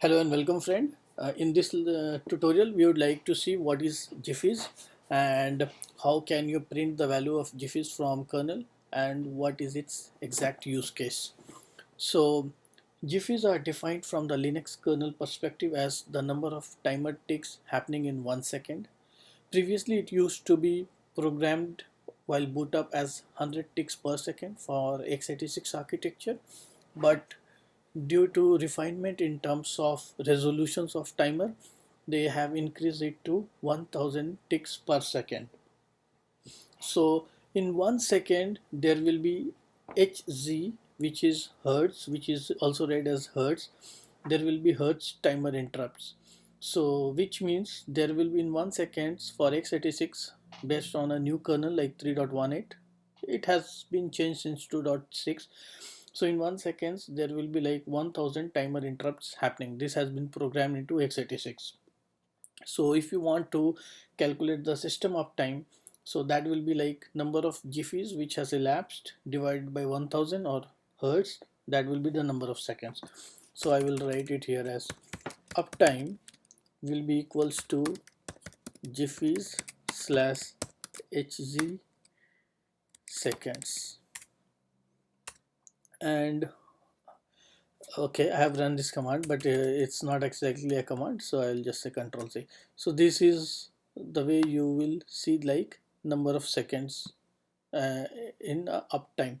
Hello and welcome friend. In this tutorial we would like to see what is GIFs and how can you print the value of GIFs from kernel and what is its exact use case. So GIFs are defined from the Linux kernel perspective as the number of timer ticks happening in 1 second. Previously it used to be programmed while boot up as 100 ticks per second for x86 architecture, but due to refinement in terms of resolutions of timer, they have increased it to 1000 ticks per second. So in 1 second there will be Hz, which is hertz, which is also read as hertz. There will be hertz timer interrupts, so which means there will be in 1 second for x86 based on a new kernel like 3.18. It has been changed since 2.6. So in 1 second there will be like 1000 timer interrupts happening. This has been programmed into x86. So if you want to calculate the system uptime, so that will be like number of GIFs which has elapsed divided by 1000 or hertz, that will be the number of seconds. So I will write it here as uptime will be equals to GIFs slash Hz seconds. And okay, I have run this command, but it's not exactly a command, so I'll just say control C. So this is the way you will see like number of seconds uh, in uptime.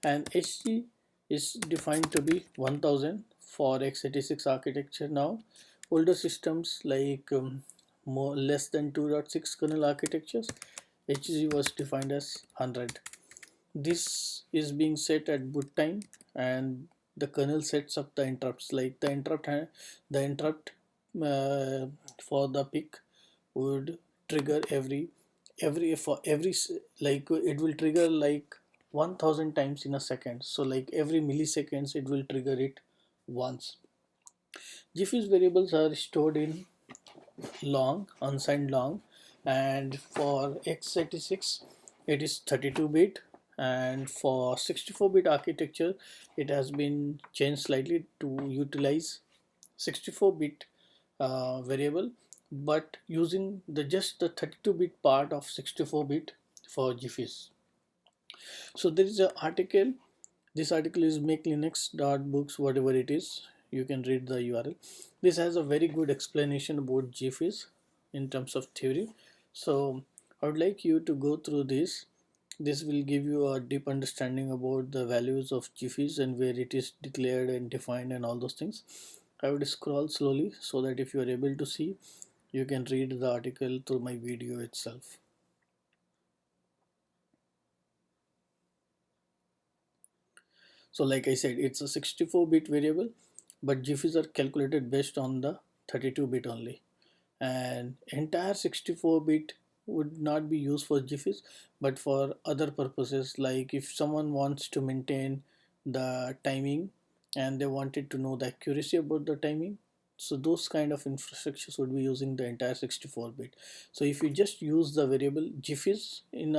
And HG is defined to be 1000 for x86 architecture. Now older systems like more less than 2.6 kernel architectures, HG was defined as 100. This is being set at boot time, and the kernel sets up the interrupts, like the interrupt for the pick would trigger like it will trigger like 1000 times in a second, so like every milliseconds it will trigger it once. GIFs variables are stored in long, unsigned long, and for x86 it is 32-bit, and for 64-bit architecture it has been changed slightly to utilize 64-bit variable, but using the just the 32-bit part of 64-bit for GIFs. So there is an article. This article is makelinux.books, whatever it is. You can read the URL. This has a very good explanation about GIFs in terms of theory. So I would like you to go through this. This will give you a deep understanding about the values of GIFs and where it is declared and defined and all those things. I would scroll slowly so that if you are able to see, you can read the article through my video itself. So like I said, it's a 64-bit variable, but GIFs are calculated based on the 32-bit only. And entire 64-bit would not be used for GIFs, but for other purposes, like if someone wants to maintain the timing and they wanted to know the accuracy about the timing, so those kind of infrastructures would be using the entire 64-bit. So if you just use the variable GIFs in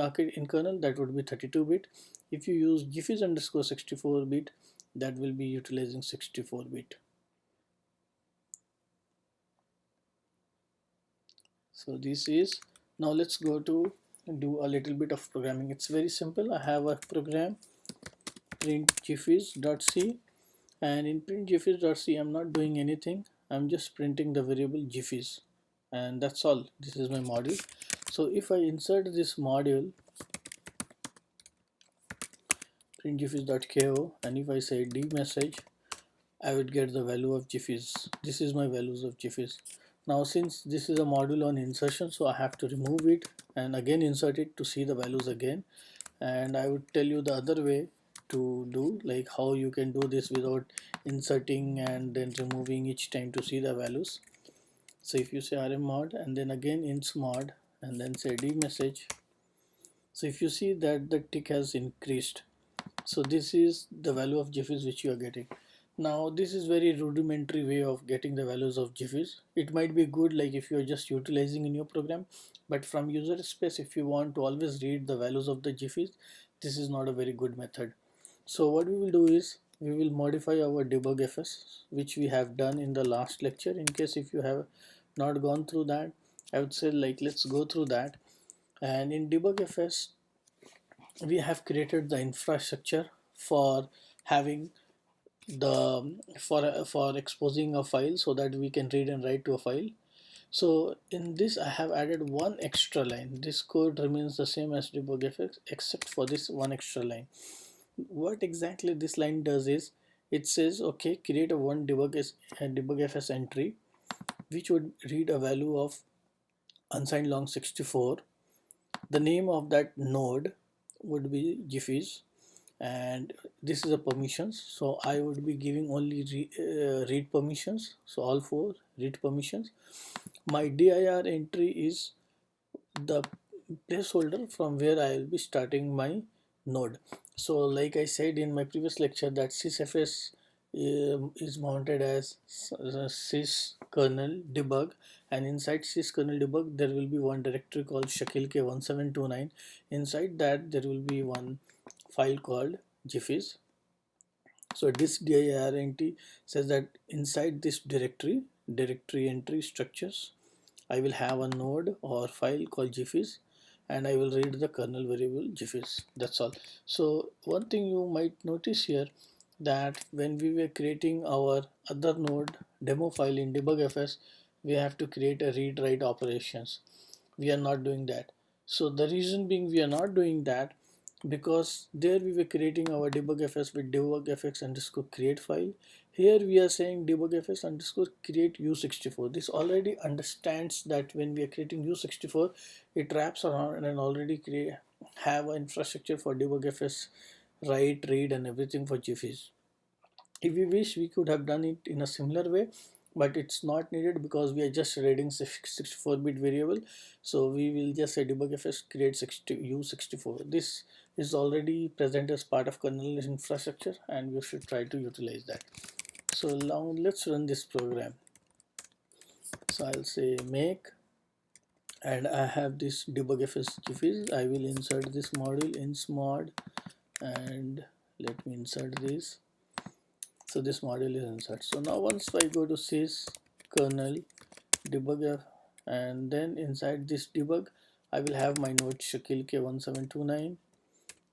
kernel, that would be 32-bit. If you use GIFs underscore 64-bit, that will be utilizing 64-bit. So this is, now let's go to do a little bit of programming. It's very simple. I have a program print.gifs.c, and in print.gifs.c I'm not doing anything. I'm just printing the variable GIFs, and that's all. This is my module. So if I insert this module print.gifs.ko, and if I say dmessage, I would get the value of GIFs. This is my values of GIFs. Now since this is a module on insertion, so I have to remove it and again insert it to see the values again. And I would tell you the other way to do, like how you can do this without inserting and then removing each time to see the values. So if you say rmmod and then again insmod and then say dmessage, so if you see that the tick has increased, so this is the value of GIFs which you are getting. Now this is very rudimentary way of getting the values of GIFs. It might be good like if you are just utilizing in your program, but from user space, if you want to always read the values of the GIFs, this is not a very good method. So what we will do is we will modify our debug.fs, which we have done in the last lecture. In case if you have not gone through that, I would say like let's go through that. And in debug.fs we have created the infrastructure for having the for exposing a file so that we can read and write to a file. So in this I have added one extra line. This code remains the same as debug.fs except for this one extra line. What exactly this line does is it says, okay, create a one debug.fs entry which would read a value of unsigned long 64. The name of that node would be Jiffies, and this is a permissions, so I would be giving only read permissions, so all four read permissions. My dir entry is the placeholder from where I will be starting my node. So like I said in my previous lecture that sysfs is mounted as syskernel debug, and inside syskernel debug there will be one directory called shakilk1729. Inside that there will be one file called jiffies. So this dir entry says that inside this directory entry structures I will have a node or file called jiffies, and I will read the kernel variable jiffies. That's all. So one thing you might notice here that when we were creating our other node demo file in debug.fs, we have to create a read write operations. We are not doing that. So the reason being we are not doing that because there we were creating our debug.fs with debug.fs underscore create file. Here we are saying debug.fs underscore create u64. This already understands that when we are creating u64, it wraps around and already have an infrastructure for debug.fs write, read, and everything for Jiffies. If we wish, we could have done it in a similar way, but it's not needed because we are just reading 64-bit variable. So we will just say debug.fs create u64. This is already present as part of kernel infrastructure, and we should try to utilize that. So now let's run this program. So I'll say make, and I have this debug.fs Jiffies. I will insert this module insmod, and let me insert this. So this module is insert. So now once I go to sys kernel debugger, and then inside this debug I will have my node shakilk1729.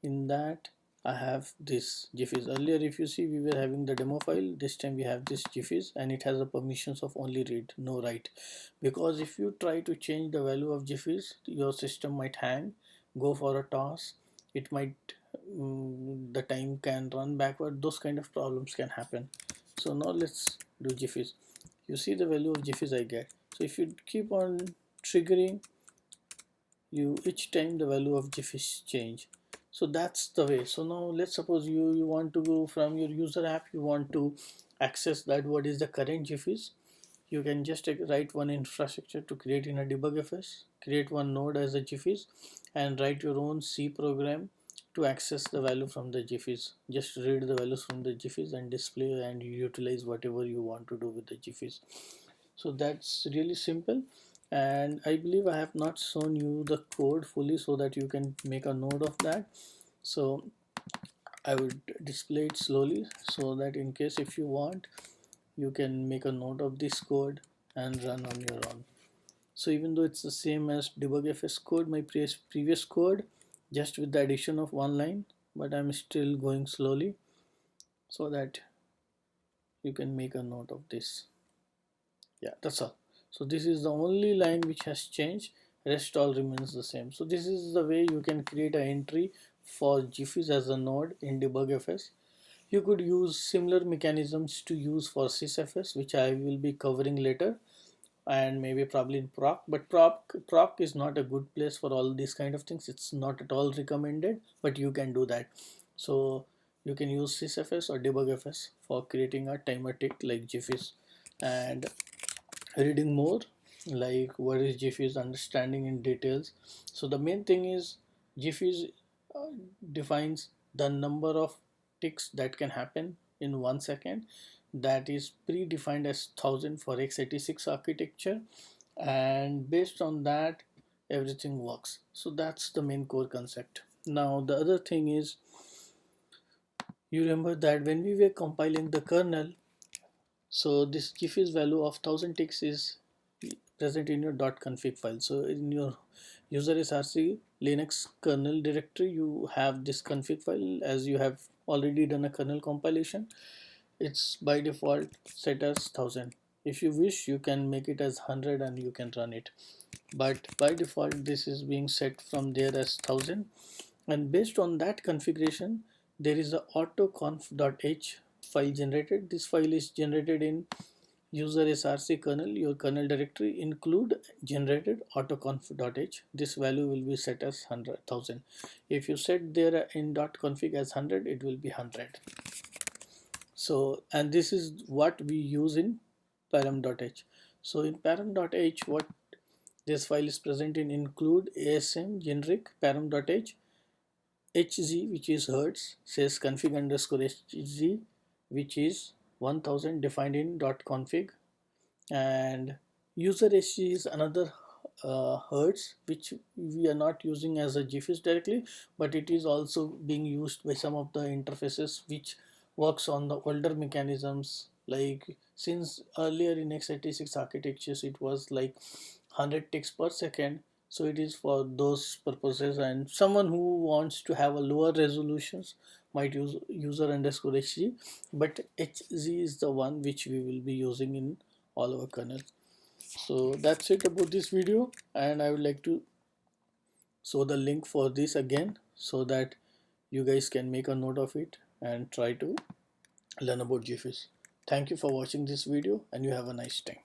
In that I have this jiffies. Earlier if you see we were having the demo file, this time we have this jiffies, and it has the permissions of only read, no write, because if you try to change the value of jiffies your system might hang, go for a toss, it might the time can run backward, those kind of problems can happen. So now let's do jiffies. You see the value of jiffies I get. So if you keep on triggering, you each time the value of jiffies change. So that's the way. So now let's suppose you want to go from your user app, you want to access that what is the current jiffies. You can just write one infrastructure to create in a debug.fs, create one node as a jiffies, and write your own C program to access the value from the jiffies. Just read the values from the jiffies and display and utilize whatever you want to do with the jiffies. So that's really simple, and I believe I have not shown you the code fully so that you can make a note of that. So I would display it slowly so that in case if you want, you can make a note of this code and run on your own. So even though it's the same as debug.fs code, my previous code, just with the addition of one line, but I'm still going slowly so that you can make a note of this. Yeah, that's all. So this is the only line which has changed, rest all remains the same. So this is the way you can create an entry for jiffies as a node in debug.fs. You could use similar mechanisms to use for sysfs, which I will be covering later, and maybe probably in proc, but proc is not a good place for all these kind of things. It's not at all recommended, but you can do that. So you can use sysfs or debug.fs for creating a timer tick like jiffies. And reading more, like what is jiffies, understanding in details. So the main thing is jiffies uh, defines the number of ticks that can happen in 1 second. That is predefined as 1000 for x86 architecture, and based on that everything works. So that's the main core concept. Now the other thing is You remember that when we were compiling the kernel, so this GFIS value of 1000 ticks is present in your .config file. So in your user src Linux kernel directory, you have this config file. As you have already done a kernel compilation, it's by default set as 1000. If you wish, you can make it as 100 and you can run it, but by default this is being set from there as 1000. And based on that configuration, there is a autoconf.h file generated. This file is generated in user src kernel, your kernel directory, include generated autoconf.h. This value will be set as 100,000. If you set there in .config as 100, it will be 100. So, and this is what we use in param.h. So in param.h, what this file is present in include asm generic param.h, hz which is hertz, says config underscore hz which is 1000 defined in .config, and user hg is another hertz which we are not using as a GFIS directly, but it is also being used by some of the interfaces which works on the older mechanisms. Like since earlier in x86 architectures it was like 100 ticks per second, so it is for those purposes, and someone who wants to have a lower resolutions might use user underscore hg, but hz is the one which we will be using in all our kernel. So that's it about this video, and I would like to show the link for this again so that you guys can make a note of it and try to learn about GFIS. Thank you for watching this video and you have a nice time.